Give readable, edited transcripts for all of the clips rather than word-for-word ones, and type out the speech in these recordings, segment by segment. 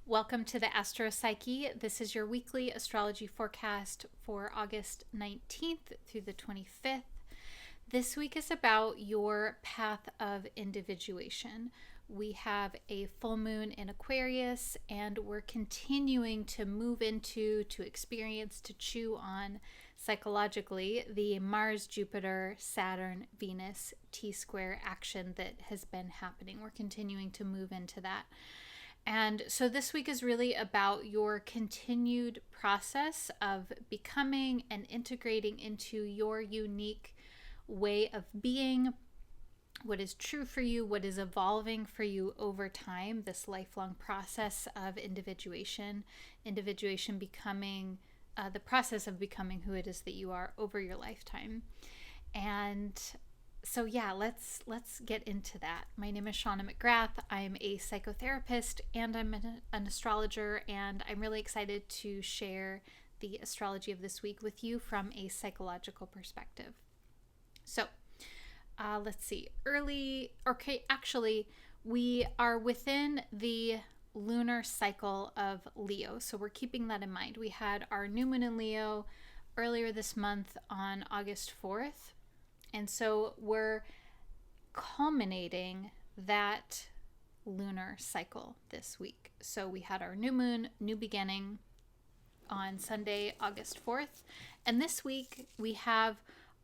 Welcome to the Astro Psyche. This is your weekly astrology forecast for August 19th through the 25th. This week is about your path of individuation. We have a full moon in Aquarius, and we're continuing to move into, to experience, to chew on psychologically the Mars, Jupiter, Saturn, Venus T-square action that has been happening. We're continuing to move into that. And so this week is really about your continued process of becoming and integrating into your unique way of being, what is true for you, what is evolving for you over time, this lifelong process of individuation becoming the process of becoming who it is that you are over your lifetime. And so yeah, let's get into that. My name is Shawna McGrath. I'm a psychotherapist and I'm an astrologer, and I'm really excited to share the astrology of this week with you from a psychological perspective. So let's see. We are within the lunar cycle of Leo, so we're keeping that in mind. We had our new moon in Leo earlier this month on August 4th. And so we're culminating that lunar cycle this week. So we had our new moon, new beginning on Sunday, August 4th. And this week we have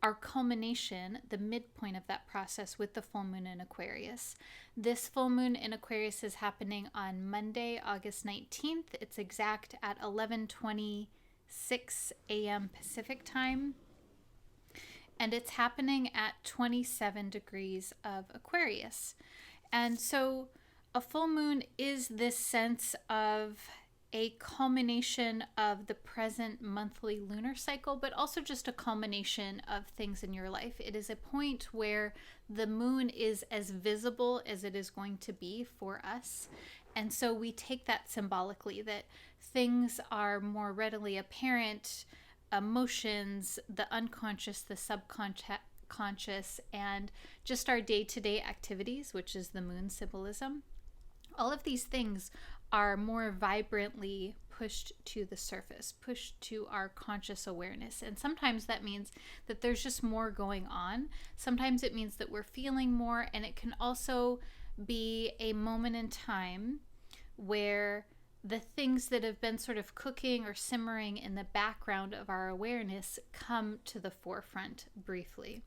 our culmination, the midpoint of that process with the full moon in Aquarius. This full moon in Aquarius is happening on Monday, August 19th. It's exact at 11:26 a.m. Pacific time. And it's happening at 27 degrees of Aquarius. And so a full moon is this sense of a culmination of the present monthly lunar cycle, but also just a culmination of things in your life. It is a point where the moon is as visible as it is going to be for us. And so we take that symbolically, that things are more readily apparent, emotions, the unconscious, the subconscious, and just our day-to-day activities, which is the moon symbolism. All of these things are more vibrantly pushed to the surface, pushed to our conscious awareness. And sometimes that means that there's just more going on. Sometimes it means that we're feeling more, and it can also be a moment in time where the things that have been sort of cooking or simmering in the background of our awareness come to the forefront briefly.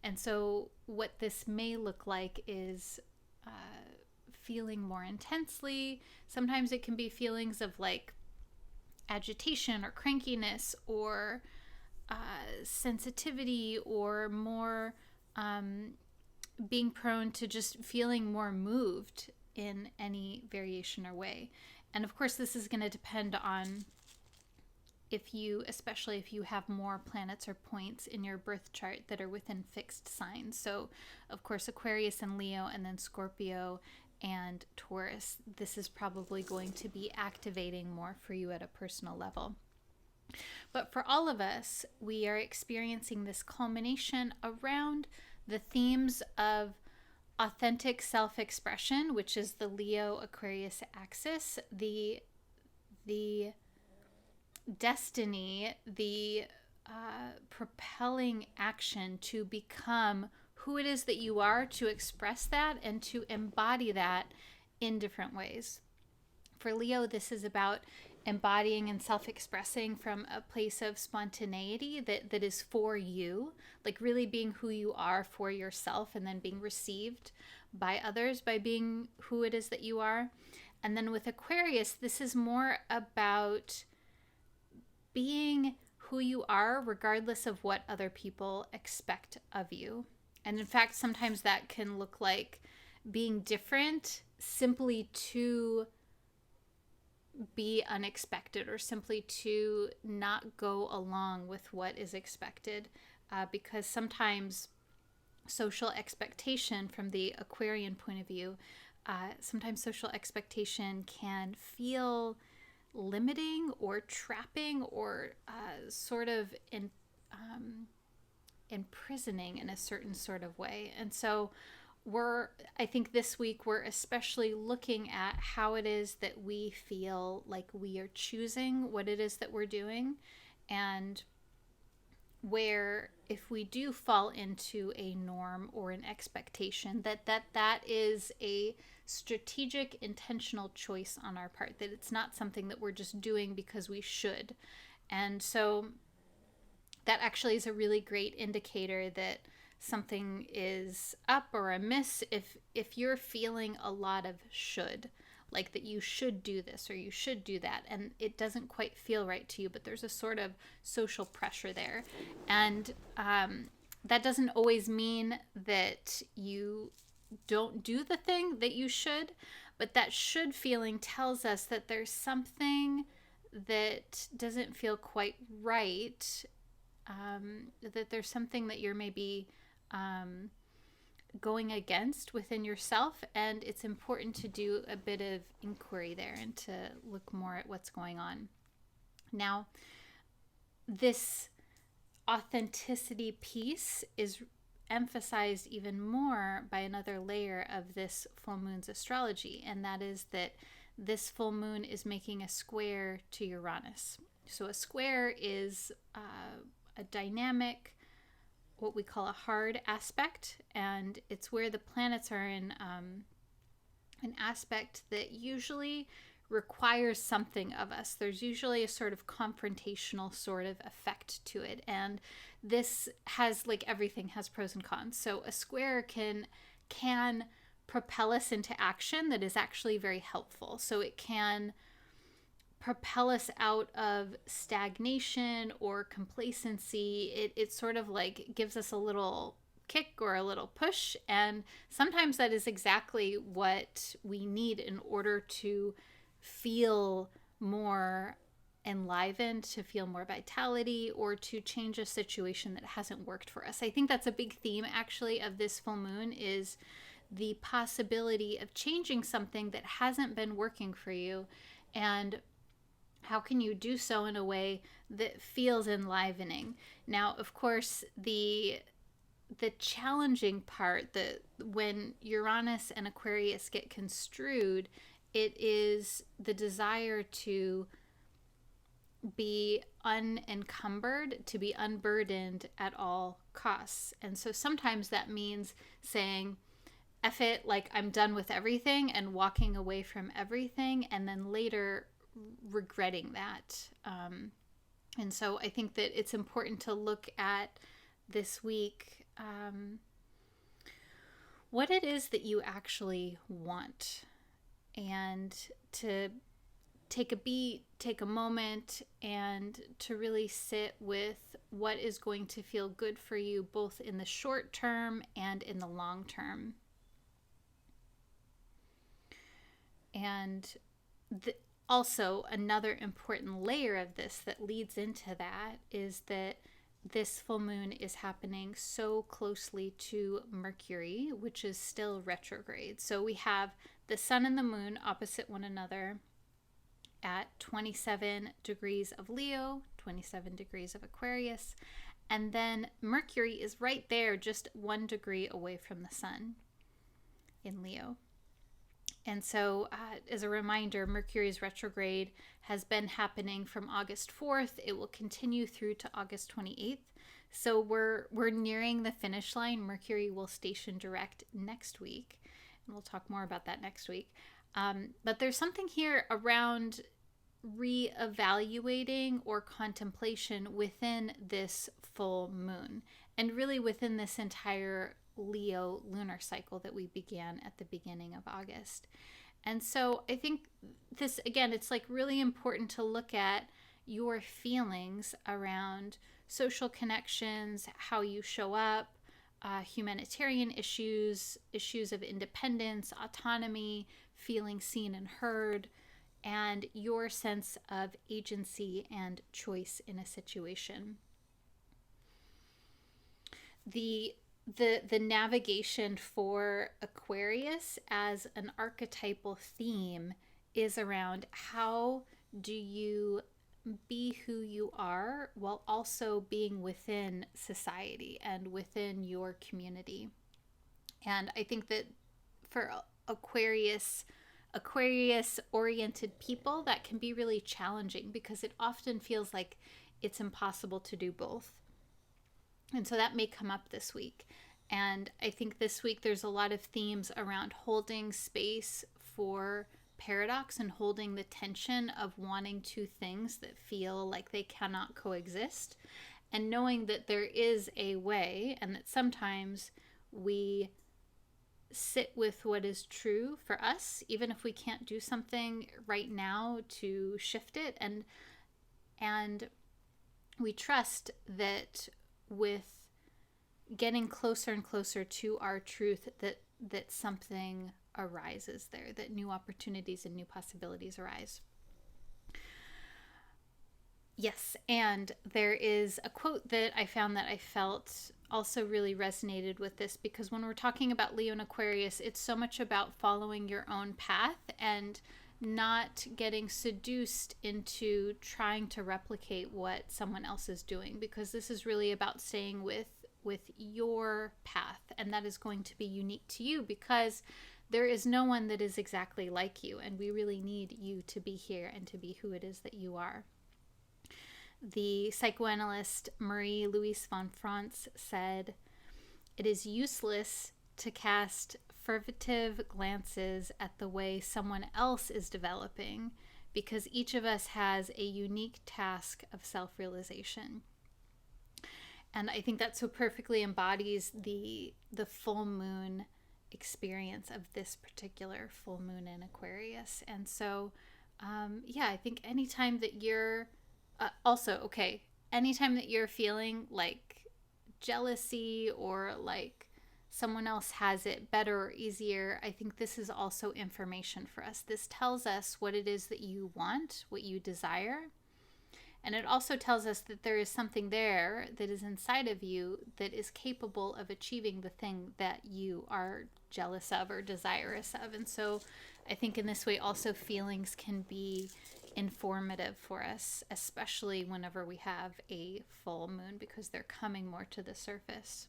And so what this may look like is feeling more intensely. Sometimes it can be feelings of like agitation or crankiness or sensitivity, or more being prone to just feeling more moved in any variation or way. And of course, this is going to depend on especially if you have more planets or points in your birth chart that are within fixed signs. So, of course, Aquarius and Leo, and then Scorpio and Taurus. This is probably going to be activating more for you at a personal level. But for all of us, we are experiencing this culmination around the themes of authentic self-expression, which is the Leo-Aquarius axis, the destiny, the propelling action to become who it is that you are, to express that and to embody that in different ways. For Leo, this is about embodying and self-expressing from a place of spontaneity that is for you, like really being who you are for yourself, and then being received by others by being who it is that you are. And then with Aquarius, this is more about being who you are regardless of what other people expect of you. And in fact, sometimes that can look like being different simply to be unexpected, or simply to not go along with what is expected, because sometimes social expectation from the Aquarian point of view, sometimes social expectation can feel limiting or trapping, or sort of imprisoning in a certain sort of way. And so I think this week we're especially looking at how it is that we feel like we are choosing what it is that we're doing, and where if we do fall into a norm or an expectation, that is a strategic, intentional choice on our part, that it's not something that we're just doing because we should. And so that actually is a really great indicator that something is up or amiss if you're feeling a lot of should, like that you should do this or you should do that, and it doesn't quite feel right to you, but there's a sort of social pressure there. And that doesn't always mean that you don't do the thing that you should, but that should feeling tells us that there's something that doesn't feel quite right, that there's something that you're maybe going against within yourself, and it's important to do a bit of inquiry there and to look more at what's going on. Now, this authenticity piece is emphasized even more by another layer of this full moon's astrology, and that is that this full moon is making a square to Uranus. So a square is a dynamic, what we call a hard aspect, and it's where the planets are in an aspect that usually requires something of us. There's usually a sort of confrontational sort of effect to it, and this has, like everything, has pros and cons. So a square can propel us into action that is actually very helpful. So it can propel us out of stagnation or complacency. It sort of like gives us a little kick or a little push, and sometimes that is exactly what we need in order to feel more enlivened, to feel more vitality, or to change a situation that hasn't worked for us. I think that's a big theme actually of this full moon, is the possibility of changing something that hasn't been working for you, and how can you do so in a way that feels enlivening. Now, of course, the challenging part, that when Uranus and Aquarius get construed, it is the desire to be unencumbered, to be unburdened at all costs. And so sometimes that means saying, F it, like I'm done with everything, and walking away from everything, and then later regretting that. And so I think that it's important to look at this week what it is that you actually want, and to take a beat, take a moment, and to really sit with what is going to feel good for you, both in the short term and in the long term. And also, another important layer of this that leads into that is that this full moon is happening so closely to Mercury, which is still retrograde. So we have the sun and the moon opposite one another at 27 degrees of Leo, 27 degrees of Aquarius, and then Mercury is right there, just 1 degree away from the sun in Leo. And so, as a reminder, Mercury's retrograde has been happening from August 4th. It will continue through to August 28th. So we're nearing the finish line. Mercury will station direct next week, and we'll talk more about that next week. But there's something here around reevaluating or contemplation within this full moon, and really within this entire Leo lunar cycle that we began at the beginning of August. And so I think this, again, it's like really important to look at your feelings around social connections, how you show up, humanitarian issues, issues of independence, autonomy, feeling seen and heard, and your sense of agency and choice in a situation. The navigation for Aquarius as an archetypal theme is around how do you be who you are while also being within society and within your community. And I think that for Aquarius oriented people, that can be really challenging because it often feels like it's impossible to do both. And so that may come up this week. And I think this week there's a lot of themes around holding space for paradox and holding the tension of wanting two things that feel like they cannot coexist, and knowing that there is a way, and that sometimes we sit with what is true for us, even if we can't do something right now to shift it. And we trust that with getting closer and closer to our truth, that something arises there, that new opportunities and new possibilities arise. Yes, and there is a quote that I found that I felt also really resonated with this, because when we're talking about Leo and Aquarius, it's so much about following your own path and not getting seduced into trying to replicate what someone else is doing, because this is really about staying with your path, and that is going to be unique to you, because there is no one that is exactly like you, and we really need you to be here and to be who it is that you are. The psychoanalyst Marie-Louise von Franz said, "It is useless to cast furtive glances at the way someone else is developing, because each of us has a unique task of self-realization." And I think that so perfectly embodies the full moon experience of this particular full moon in Aquarius. And so, I think anytime that you're anytime that you're feeling like jealousy or like someone else has it better or easier, I think this is also information for us. This tells us what it is that you want, what you desire. And it also tells us that there is something there that is inside of you that is capable of achieving the thing that you are jealous of or desirous of. And so I think in this way also feelings can be informative for us, especially whenever we have a full moon, because they're coming more to the surface.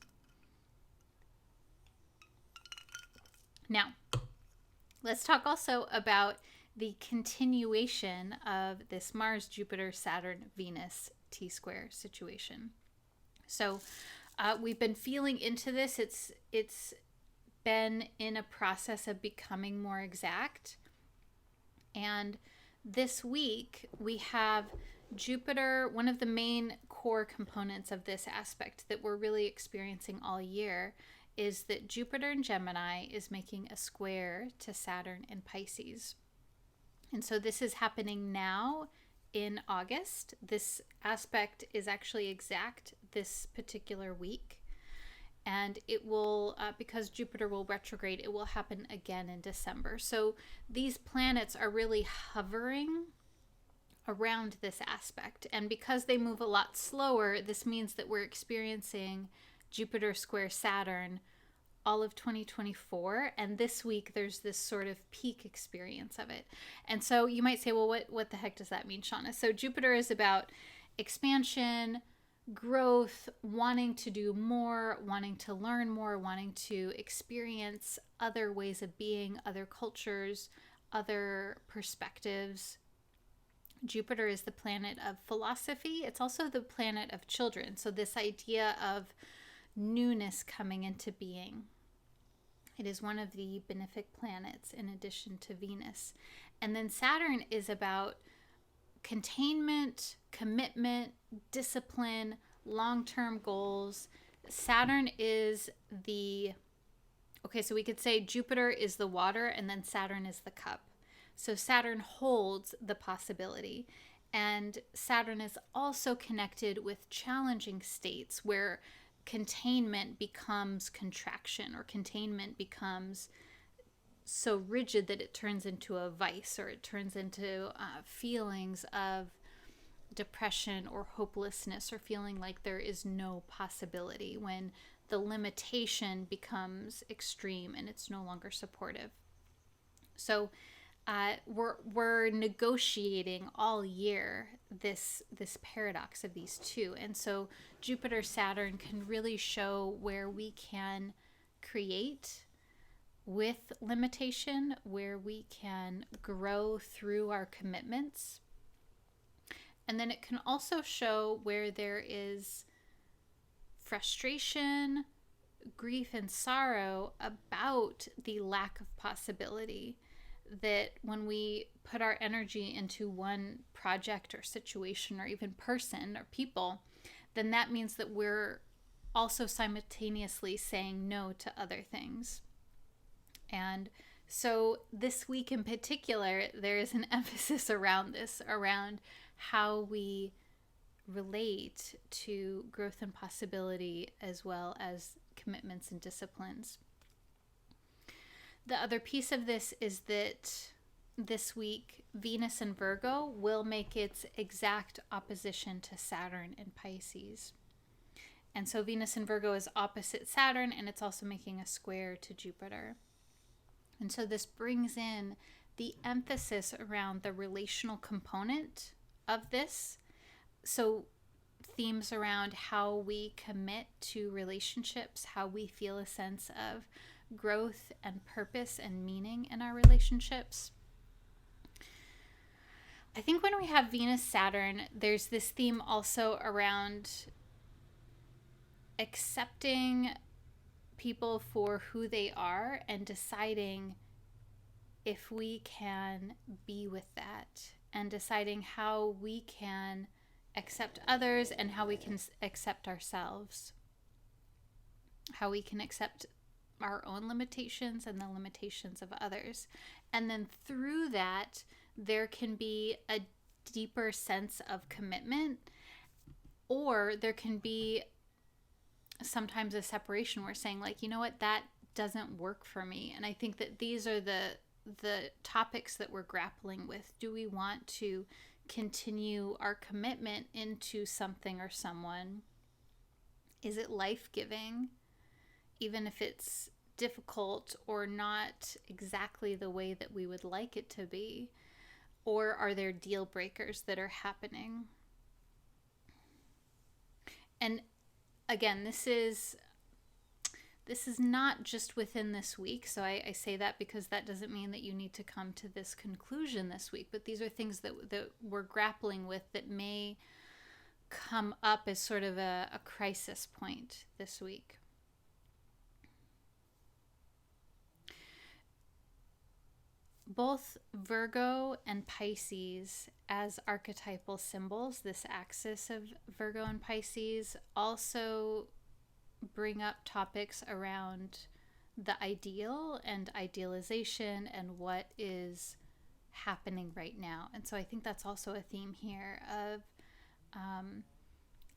Now, let's talk also about the continuation of this Mars, Jupiter, Saturn, Venus T-square situation. So we've been feeling into this. It's been in a process of becoming more exact. And this week we have Jupiter, one of the main core components of this aspect that we're really experiencing all year is that Jupiter in Gemini is making a square to Saturn in Pisces. And so this is happening now in August. This aspect is actually exact this particular week. And it will, because Jupiter will retrograde, it will happen again in December. So these planets are really hovering around this aspect. And because they move a lot slower, this means that we're experiencing Jupiter square Saturn all of 2024. And this week, there's this sort of peak experience of it. And so you might say, well, what the heck does that mean, Shawna? So Jupiter is about expansion, growth, wanting to do more, wanting to learn more, wanting to experience other ways of being, other cultures, other perspectives. Jupiter is the planet of philosophy. It's also the planet of children. So this idea of newness coming into being. It is one of the benefic planets in addition to Venus. And then Saturn is about containment, commitment, discipline, long-term goals. Saturn is so we could say Jupiter is the water and then Saturn is the cup. So Saturn holds the possibility. And Saturn is also connected with challenging states where containment becomes contraction, or containment becomes so rigid that it turns into a vice, or it turns into feelings of depression or hopelessness, or feeling like there is no possibility, when the limitation becomes extreme and it's no longer supportive. So we're negotiating all year this paradox of these two. And so Jupiter Saturn can really show where we can create with limitation, where we can grow through our commitments. And then it can also show where there is frustration, grief, and sorrow about the lack of possibility. That when we put our energy into one project or situation or even person or people, then that means that we're also simultaneously saying no to other things. And so this week in particular, there is an emphasis around this, around how we relate to growth and possibility, as well as commitments and disciplines. The other piece of this is that this week, Venus in Virgo will make its exact opposition to Saturn in Pisces. And so Venus in Virgo is opposite Saturn, and it's also making a square to Jupiter. And so this brings in the emphasis around the relational component of this. So themes around how we commit to relationships, how we feel a sense of growth and purpose and meaning in our relationships. I think when we have Venus Saturn, there's this theme also around accepting people for who they are and deciding if we can be with that, and deciding how we can accept others and how we can accept ourselves, how we can accept our own limitations and the limitations of others. And then through that, there can be a deeper sense of commitment, or there can be sometimes a separation. We're saying, like, you know what, that doesn't work for me. And I think that these are the topics that we're grappling with. Do we want to continue our commitment into something or someone? Is it life-giving, even if it's difficult or not exactly the way that we would like it to be? Or are there deal breakers that are happening? And again, this is not just within this week. So I say that because that doesn't mean that you need to come to this conclusion this week. But these are things that we're grappling with that may come up as sort of a crisis point this week. Both Virgo and Pisces as archetypal symbols, this axis of Virgo and Pisces, also bring up topics around the ideal and idealization and what is happening right now. And so I think that's also a theme here of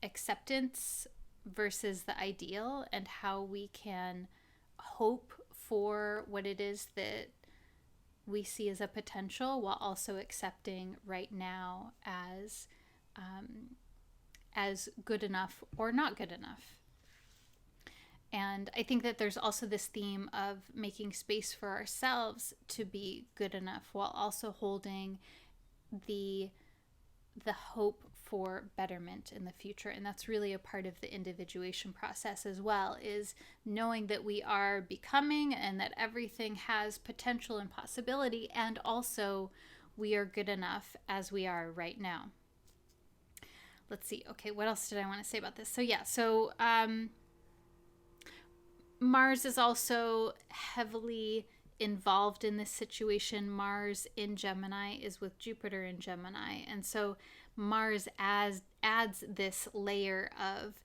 acceptance versus the ideal, and how we can hope for what it is that we see as a potential, while also accepting right now as good enough or not good enough. And I think that there's also this theme of making space for ourselves to be good enough, while also holding the hope for betterment in the future. And that's really a part of the individuation process as well, is knowing that we are becoming and that everything has potential and possibility, and also we are good enough as we are right now. Let's see. Okay, what else did I want to say about this? So Mars is also heavily involved in this situation. Mars in Gemini is with Jupiter in Gemini. And so Mars adds this layer of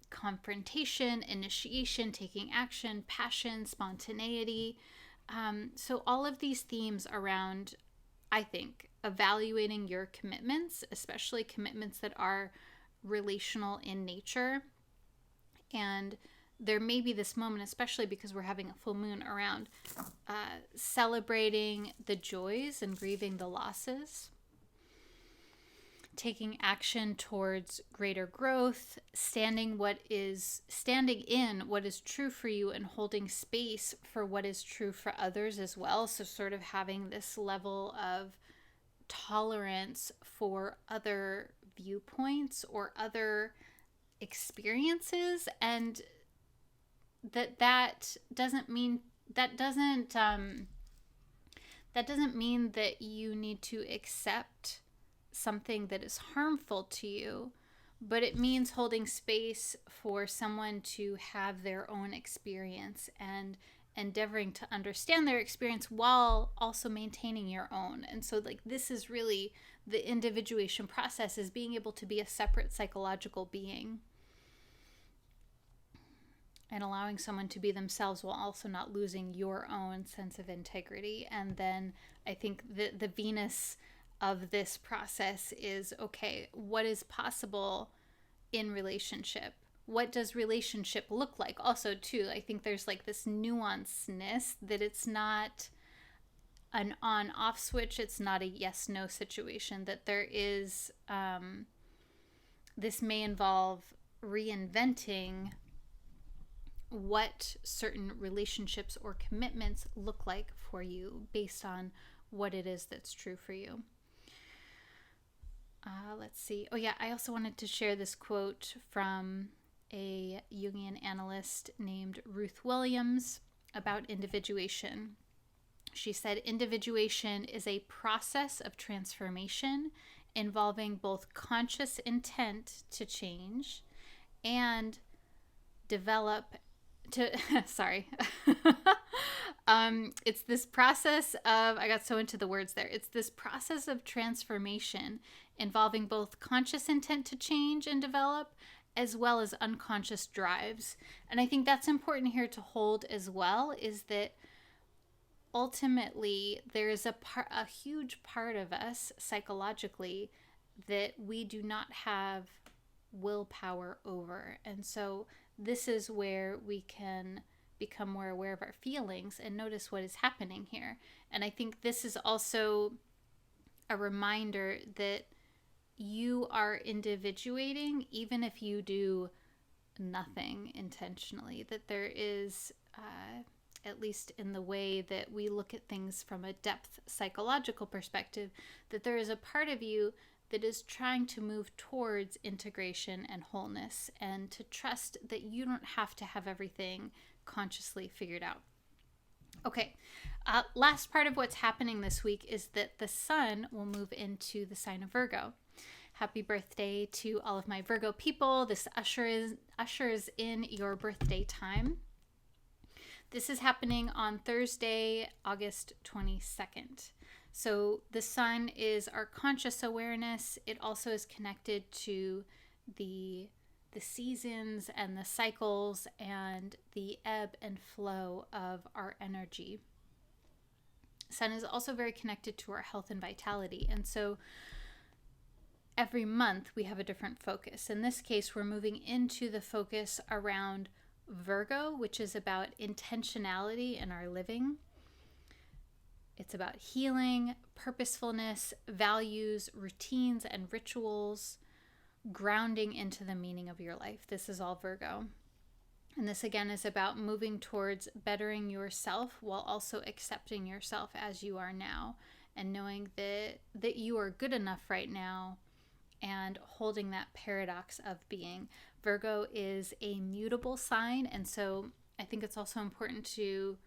confrontation, initiation, taking action, passion, spontaneity. So all of these themes around, I think, evaluating your commitments, especially commitments that are relational in nature. And there may be this moment, especially because we're having a full moon, around celebrating the joys and grieving the losses, taking action towards greater growth, standing in what is true for you, and holding space for what is true for others as well. So sort of having this level of tolerance for other viewpoints or other experiences. And that doesn't mean that doesn't mean that you need to accept something that is harmful to you, but it means holding space for someone to have their own experience and endeavoring to understand their experience while also maintaining your own. And so, like, this is really the individuation process, is being able to be a separate psychological being and allowing someone to be themselves while also not losing your own sense of integrity. And then I think the Venus of this process is, okay, what is possible in relationship? What does relationship look like? Also, too, I think there's like this nuanceness that it's not an on-off switch. It's not a yes-no situation, that there is, this may involve reinventing what certain relationships or commitments look like for you based on what it is that's true for you. Let's see. Oh yeah, I also wanted to share this quote from a Jungian analyst named Ruth Williams about individuation. She said, individuation is a process of transformation involving both conscious intent to change and it's this process of, I got so into the words there. It's this process of transformation involving both conscious intent to change and develop, as well as unconscious drives. And I think that's important here to hold as well, is that ultimately there is a huge part of us psychologically that we do not have willpower over. And so this is where we can become more aware of our feelings and notice what is happening here. And I think this is also a reminder that you are individuating even if you do nothing intentionally, that there is, at least in the way that we look at things from a depth psychological perspective, that there is a part of you that is trying to move towards integration and wholeness, and to trust that you don't have to have everything consciously figured out. Okay, last part of what's happening this week is that the sun will move into the sign of Virgo. Happy birthday to all of my Virgo people. This ushers in your birthday time. This is happening on Thursday, August 22nd. So the sun is our conscious awareness. It also is connected to the seasons and the cycles and the ebb and flow of our energy. Sun is also very connected to our health and vitality. And so every month we have a different focus. In this case, we're moving into the focus around Virgo, which is about intentionality in our living. It's about healing, purposefulness, values, routines, and rituals, grounding into the meaning of your life. This is all Virgo. And this again is about moving towards bettering yourself while also accepting yourself as you are now, and knowing that you are good enough right now, and holding that paradox of being. Virgo is a mutable sign, and so I think it's also important to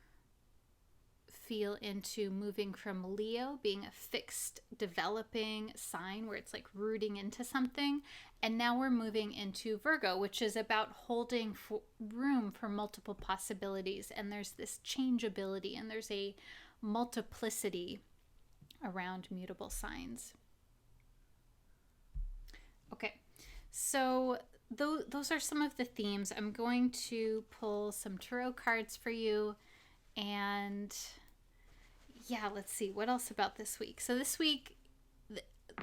feel into moving from Leo being a fixed developing sign where it's like rooting into something, and now we're moving into Virgo, which is about holding room for multiple possibilities, and there's this changeability and there's a multiplicity around mutable signs. Okay, so those are some of the themes. I'm going to pull some tarot cards for you, and yeah, let's see what else about this week. So this week,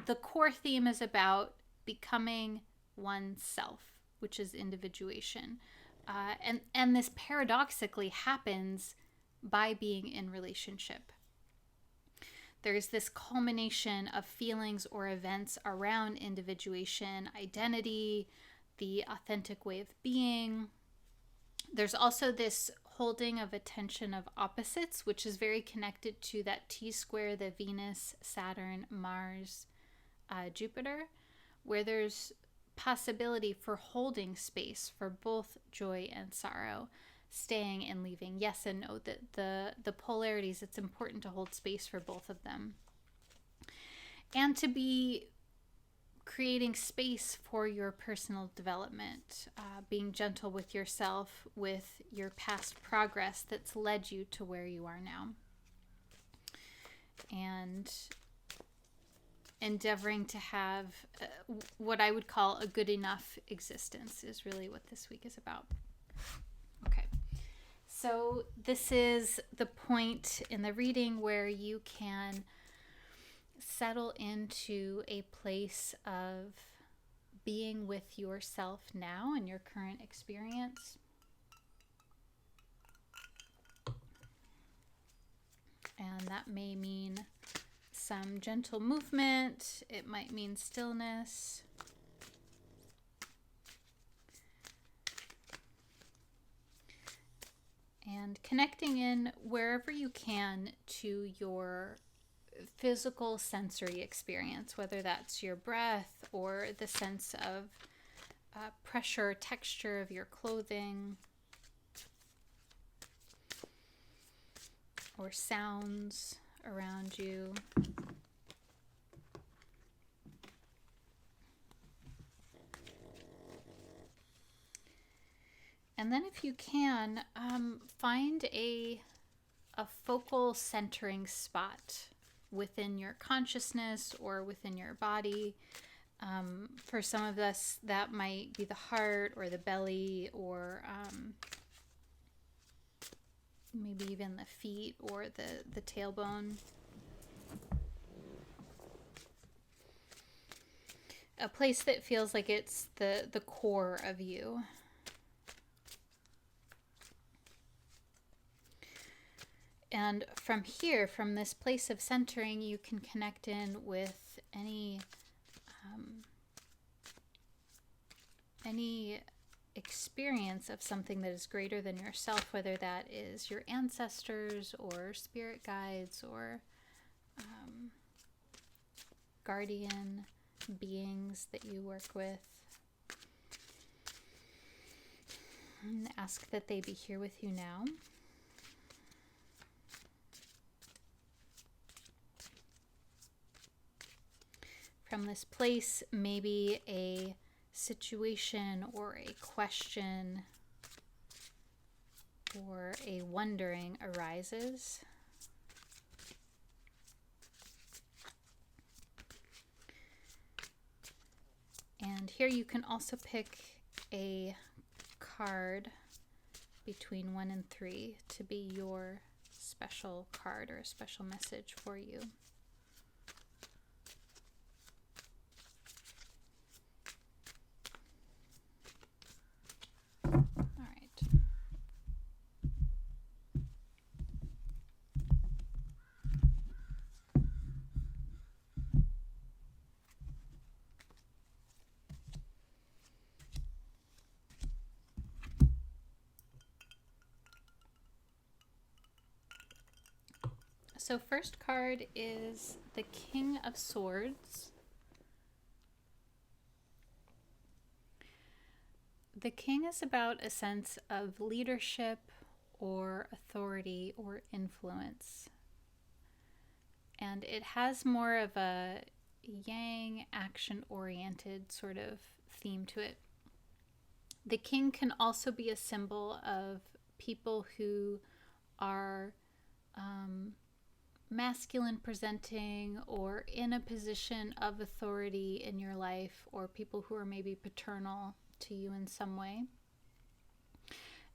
the core theme is about becoming oneself, which is individuation. And this paradoxically happens by being in relationship. There's this culmination of feelings or events around individuation, identity, the authentic way of being. There's also this holding of attention of opposites, which is very connected to that T-square, the Venus, Saturn, Mars, Jupiter, where there's possibility for holding space for both joy and sorrow. staying and leaving, yes and no, that the polarities, it's important to hold space for both of them. And to be creating space for your personal development, being gentle with yourself, with your past progress that's led you to where you are now. And endeavoring to have what I would call a good enough existence is really what this week is about. Okay. So this is the point in the reading where you can settle into a place of being with yourself now in your current experience. And that may mean some gentle movement. It might mean stillness. And connecting in wherever you can to your physical sensory experience, whether that's your breath or the sense of pressure, texture of your clothing, or sounds around you. And then if you can, find a focal centering spot within your consciousness or within your body. For some of us, that might be the heart or the belly, or maybe even the feet or the tailbone. A place that feels like it's the core of you. And from here, from this place of centering, you can connect in with any experience of something that is greater than yourself, whether that is your ancestors or spirit guides or guardian beings that you work with. And ask that they be here with you now. From this place, maybe a situation or a question or a wondering arises. And here you can also pick a card between 1 and 3 to be your special card or a special message for you. So first card is the King of Swords. The King is about a sense of leadership or authority or influence. And it has more of a yang, action-oriented sort of theme to it. The King can also be a symbol of people who are masculine presenting or in a position of authority in your life, or people who are maybe paternal to you in some way.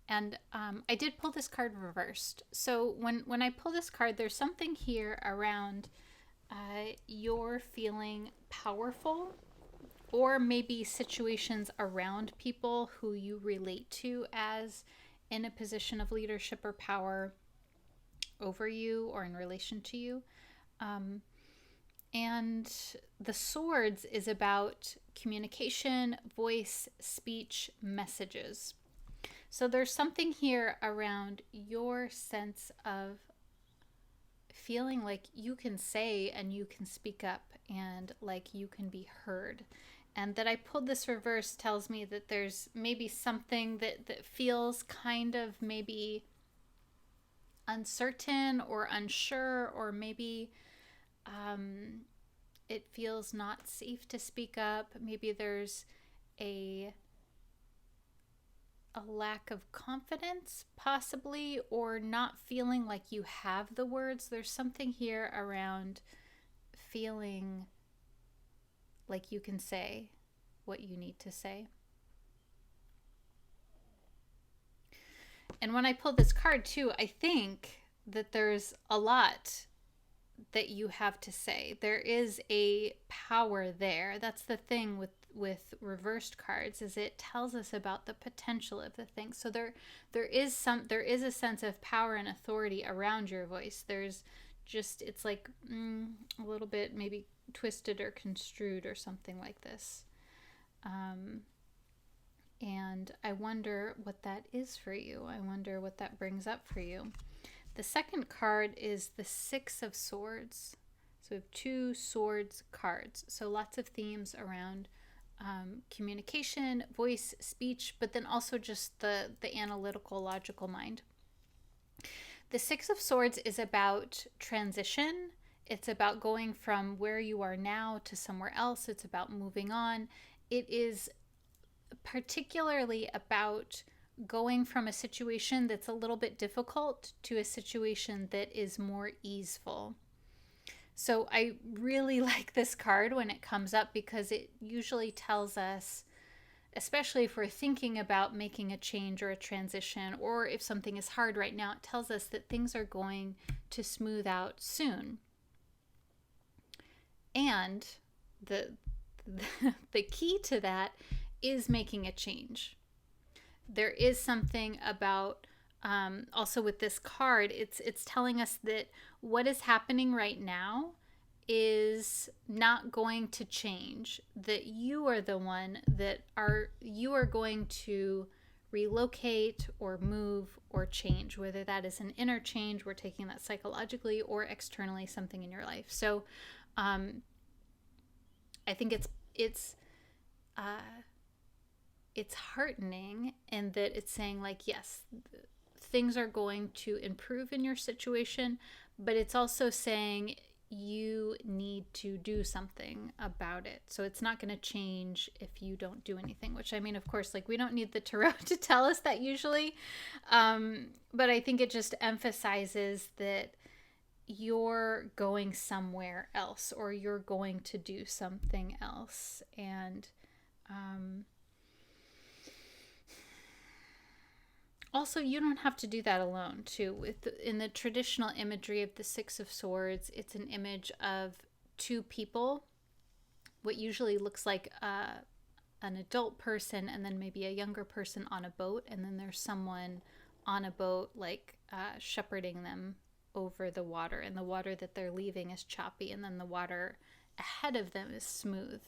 And I did pull this card reversed. So when I pull this card, there's something here around you're feeling powerful, or maybe situations around people who you relate to as in a position of leadership or power over you or in relation to you. And the swords is about communication, voice, speech, messages. So there's something here around your sense of feeling like you can say and you can speak up and like you can be heard. And that I pulled this reverse tells me that there's maybe something that feels kind of maybe uncertain or unsure, or maybe it feels not safe to speak up. Maybe there's a lack of confidence, possibly, or not feeling like you have the words. There's something here around feeling like you can say what you need to say. And when I pulled this card too, I think that there's a lot that you have to say. There is a power there. That's the thing with reversed cards, is it tells us about the potential of the thing. So there is a sense of power and authority around your voice. There's just, it's like a little bit maybe twisted or construed or something like this. And I wonder what that is for you. I wonder what that brings up for you. The second card is the Six of Swords. So we have 2 swords cards. So lots of themes around communication, voice, speech, but then also just the analytical, logical mind. The Six of Swords is about transition. It's about going from where you are now to somewhere else. It's about moving on. It is particularly about going from a situation that's a little bit difficult to a situation that is more easeful. So I really like this card when it comes up, because it usually tells us, especially if we're thinking about making a change or a transition, or if something is hard right now, it tells us that things are going to smooth out soon. And the key to that is making a change. There is something about also with this card, it's telling us that what is happening right now is not going to change, that you are the one you are going to relocate or move or change, whether that is an inner change, we're taking that psychologically, or externally, something in your life. So I think it's heartening in that it's saying, like, yes, things are going to improve in your situation, but it's also saying you need to do something about it. So it's not going to change if you don't do anything, which, I mean, of course, like, we don't need the tarot to tell us that usually. But I think it just emphasizes that you're going somewhere else, or you're going to do something else. And also, you don't have to do that alone, too. In the traditional imagery of the Six of Swords, it's an image of 2 people, what usually looks like an adult person and then maybe a younger person on a boat, and then there's someone on a boat, like shepherding them over the water, and the water that they're leaving is choppy, and then the water ahead of them is smooth.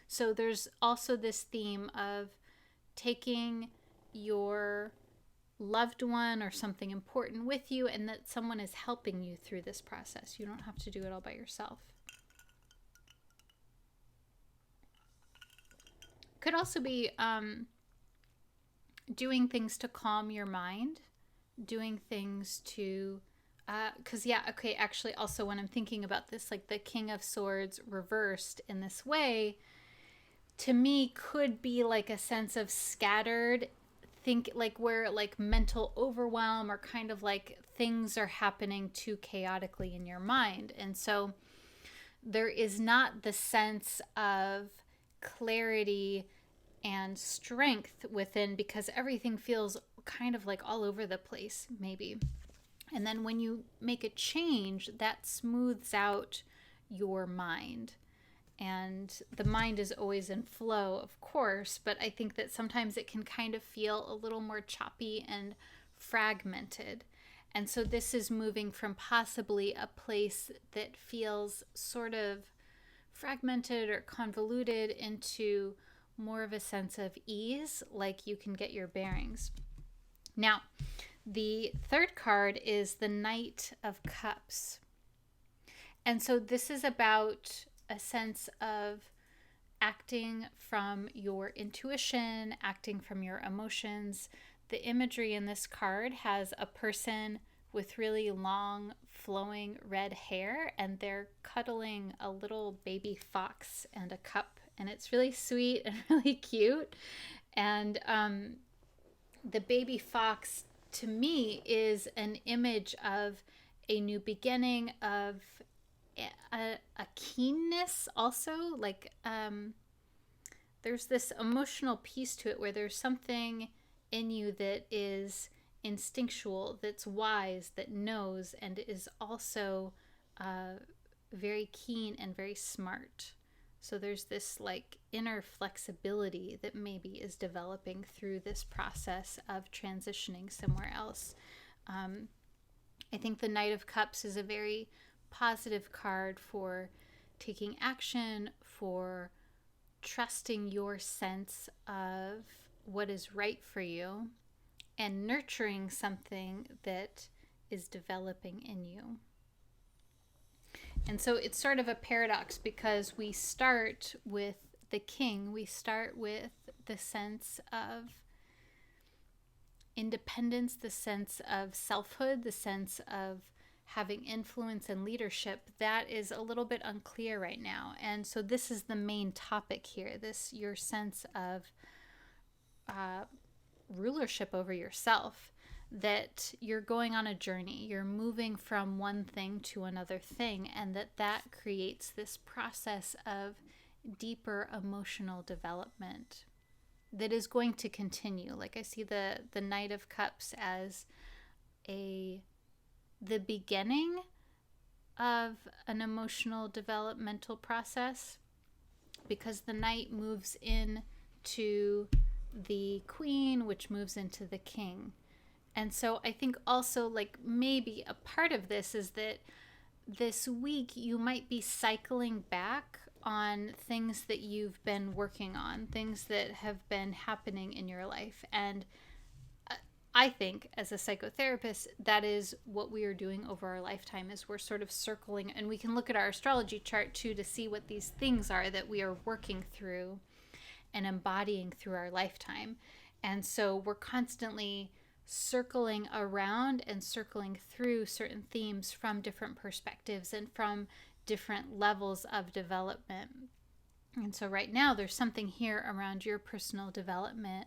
So there's also this theme of taking your loved one or something important with you, and that someone is helping you through this process. You don't have to do it all by yourself. Could also be doing things to calm your mind, doing things to actually, also, when I'm thinking about this, like the King of Swords reversed in this way, to me, could be like a sense of scattered, like where like mental overwhelm, or kind of like things are happening too chaotically in your mind. And so there is not the sense of clarity and strength within, because everything feels kind of like all over the place, maybe. And then when you make a change, that smooths out your mind. And the mind is always in flow, of course, but I think that sometimes it can kind of feel a little more choppy and fragmented. And so this is moving from possibly a place that feels sort of fragmented or convoluted into more of a sense of ease, like you can get your bearings. Now, the third card is the Knight of Cups. And so this is about a sense of acting from your intuition, acting from your emotions. The imagery in this card has a person with really long, flowing red hair, and they're cuddling a little baby fox and a cup, and it's really sweet and really cute. And the baby fox, to me, is an image of a new beginning, of a keenness also. Like there's this emotional piece to it where there's something in you that is instinctual, that's wise, that knows, and is also very keen and very smart. So there's this like inner flexibility that maybe is developing through this process of transitioning somewhere else. I think the Knight of Cups is a very positive card for taking action, for trusting your sense of what is right for you, and nurturing something that is developing in you. And so it's sort of a paradox, because we start with the King, we start with the sense of independence, the sense of selfhood, the sense of having influence and leadership. That is a little bit unclear right now. And so this is the main topic here, this your sense of rulership over yourself, that you're going on a journey, you're moving from one thing to another thing, and that creates this process of deeper emotional development that is going to continue. Like I see the Knight of Cups as the beginning of an emotional developmental process, because the Knight moves in to the Queen, which moves into the King. And so I think also, like, maybe a part of this is that this week you might be cycling back on things that you've been working on, things that have been happening in your life. And I think as a psychotherapist, that is what we are doing over our lifetime, is we're sort of circling, and we can look at our astrology chart too to see what these things are that we are working through and embodying through our lifetime. And so we're constantly circling around and circling through certain themes from different perspectives and from different levels of development. And so right now there's something here around your personal development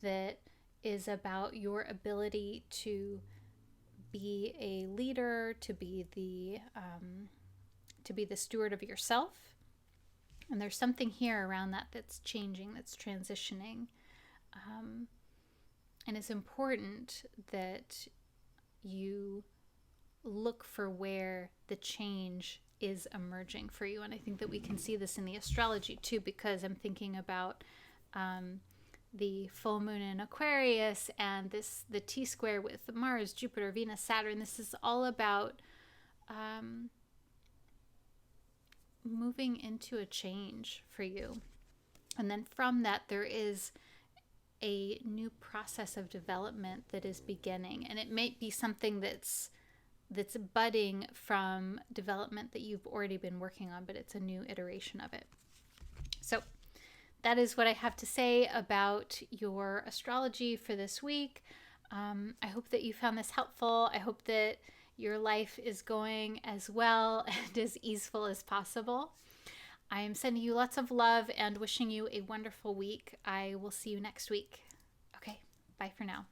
that is about your ability to be a leader, to be the steward of yourself. And there's something here around that that's changing, that's transitioning. And it's important that you look for where the change is emerging for you. And I think that we can see this in the astrology too, because I'm thinking about the full moon in Aquarius and the T-square with Mars, Jupiter, Venus, Saturn. This is all about moving into a change for you. And then from that, there is a new process of development that is beginning. And it may be something that's budding from development that you've already been working on, but it's a new iteration of it. So that is what I have to say about your astrology for this week. I hope that you found this helpful. I hope that your life is going as well and as easeful as possible. I am sending you lots of love and wishing you a wonderful week. I will see you next week. Okay, bye for now.